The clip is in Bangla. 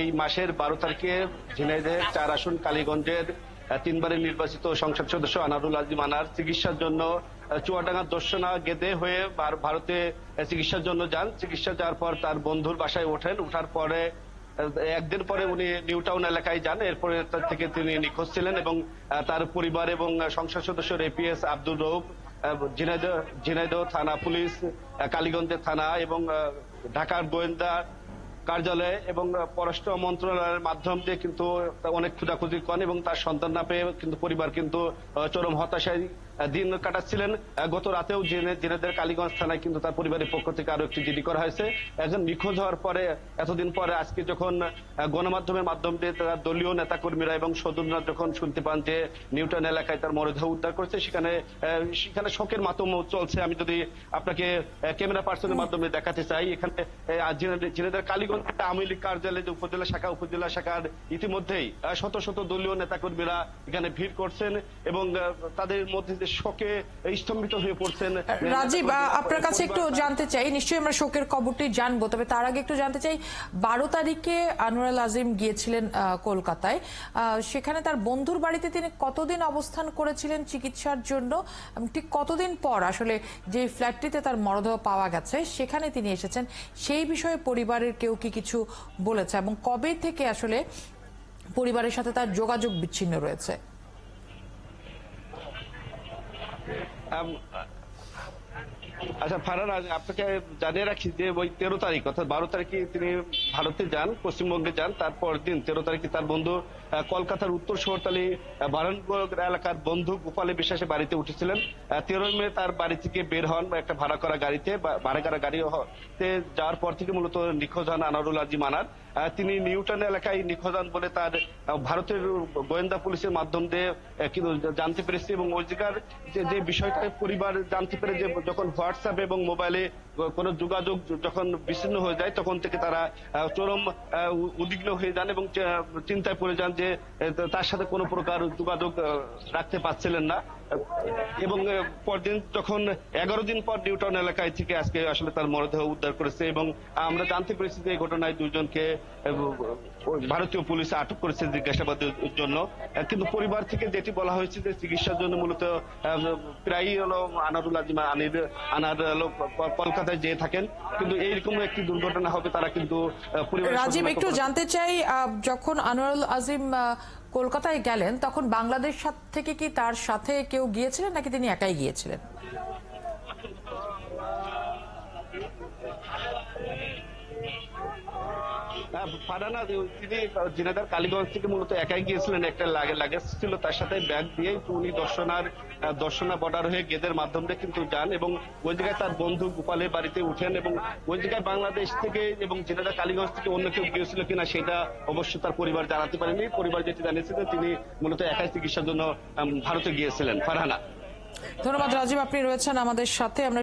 এই মাসের 12 তারিখে ঝিনাইদহের 4 আসন কালীগঞ্জের 3 বারের নির্বাচিত সংসদ সদস্য আনারুল আজিম আনার চিকিৎসার জন্য চুয়াডাঙ্গার দর্শনা গেদে হয়ে ভারতে চিকিৎসার জন্য যান। চিকিৎসা যাওয়ার পর তার বন্ধুর বাসায় ওঠেন। ওঠার পরে একদিন পরে উনি নিউ টাউন এলাকায় যান। এরপরে তার থেকে তিনি নিখোঁজ ছিলেন এবং তার পরিবার এবং সংসদ সদস্য এপিএস আব্দুর রউফ, ঝিনাইদহ থানা পুলিশ, কালীগঞ্জের থানা এবং ঢাকার গোয়েন্দা কার্যালয় এবং পররাষ্ট্র মন্ত্রণালয়ের মাধ্যম দিয়ে কিন্তু অনেক খোঁজাখুঁজি করেন এবং তার সন্ধান না পেয়ে কিন্তু পরিবার কিন্তু চরম হতাশায় দিন কাটাচ্ছিলেন। গত রাতেও ঝিনাইদহের কালীগঞ্জ থানায় কিন্তু তার পরিবারের পক্ষ থেকে আরো একটি জিডি করা হয়েছে। একজন নিখোঁজ হওয়ার পরে এতদিন পরে আজকে যখন গণমাধ্যমের মাধ্যম দিয়ে তার দলীয় নেতাকর্মীরা এবং স্বজনরা যখন শুনতে পান যে নিউটাউন এলাকায় তার মরদেহ উদ্ধার করেছে, সেখানে শোকের মাধ্যম চলছে। আমি যদি আপনাকে ক্যামেরা পার্সনের মাধ্যমে দেখাতে চাই, এখানে ঝিনাইদহের কালীগঞ্জ আওয়ামী লীগ কার্যালয়ে যে উপজেলা শাখার ইতিমধ্যেই শত শত দলীয় নেতাকর্মীরা এখানে ভিড় করছেন এবং তাদের মধ্যে যে শোকে স্তম্ভিত হয়ে পড়ছেন। রাজীব, আপনার কাছে একটু জানতে চাই, নিশ্চয়ই আমরা শোকের খবরটি জানবো, তবে তার আগে একটু জানতে চাই 12 তারিখে আনোয়ারুল আজিম গিয়েছিলেন কলকাতায়। সেখানে তার বন্ধুর বাড়িতে তিনি কতদিন অবস্থান করেছিলেন চিকিৎসার জন্য, ঠিক কতদিন পর আসলে যে ফ্ল্যাটটিতে তার মরদেহ পাওয়া গেছে সেখানে তিনি এসেছেন, সেই বিষয়ে পরিবারের কেউ কি কিছু বলেছে এবং কবে থেকে আসলে পরিবারের সাথে তার যোগাযোগ বিচ্ছিন্ন রয়েছে? আচ্ছা ফারহান, আপনাকে জানিয়ে রাখি যে ওই 13 তারিখ অর্থাৎ 12 তারিখে তিনি ভারতে যান, পশ্চিমবঙ্গে যান। তারপর দিন 13 তারিখে তার বন্ধু কলকাতার উত্তর শহরতলি বারানগর এলাকার বন্ধু গোপালী বিশ্বাসের বাড়িতে উঠেছিলেন। 13 মে তার বাড়ি থেকে বের হন একটা ভাড়া করা গাড়িতে যাওয়ার পর থেকে মূলত নিখোঁজ হন আনোয়ারুল আজিম আনার। তিনি নিউটাউন এলাকায় নিখোঁজ হন বলে তার ভারতের গোয়েন্দা পুলিশের মাধ্যম দিয়ে কিন্তু জানতে পেরেছে এবং ওই জায়গার যে বিষয়টা পরিবার জানতে পেরে যে যখন হোয়াটসঅ্যাপ এবং মোবাইলে কোনো যোগাযোগ যখন বিচ্ছিন্ন হয়ে যায় তখন থেকে তারা চরম উদ্বিগ্ন হয়ে যান এবং চিন্তায় পড়ে যান যে তার সাথে কোনো প্রকার যোগাযোগ রাখতে পারছিলেন না। এবং পরদিন যখন 11 দিন পর নিউটাউন এলাকায় থেকে আজকে আসলে তার মরদেহ উদ্ধার করেছে এবং আমরা জানতে পেরেছি যে এই ঘটনায় দুইজনকে ভারতীয় পুলিশ আটক করেছে জিজ্ঞাসাবাদের জন্য। কিন্তু পরিবার থেকে যেটি বলা হয়েছে যে চিকিৎসার জন্য মূলত প্রায়ই হলো আনোয়ারুল আজিম আনার কলকাতায় যেয়ে থাকেন, কিন্তু এইরকম একটি দুর্ঘটনা হবে তারা কিন্তু রাজীব, একটু জানতে চাই, যখন আনোয়ারুল আজিম কলকাতায় গেলেন তখন বাংলাদেশ থেকে কি তার সাথে কেউ গিয়েছিলেন নাকি তিনি একাই গিয়েছিলেন? তিনি ঝিনাইদহের কালীগঞ্জ থেকে মূলত একাই গিয়েছিলেন। একটা লাগেজ ছিল তার সাথে, ব্যাগ দিয়ে উনি দর্শনা বর্ডার হয়ে গেদের মাধ্যমে কিন্তু যান এবং ওই জায়গায় তার বন্ধু গোপালের বাড়িতে উঠেন এবং ওই জায়গায় বাংলাদেশ থেকে এবং ঝিনাইদহ কালীগঞ্জ থেকে অন্য কেউ গিয়েছিল কিনা সেটা অবশ্য তার পরিবার জানাতে পারেনি। পরিবার যেটি জানিয়েছে যে তিনি মূলত একাই চিকিৎসার জন্য ভারতে গিয়েছিলেন। ফারহানা, ধন্যবাদ রাজীব, আপনি রয়েছেন আমাদের সাথে। আমরা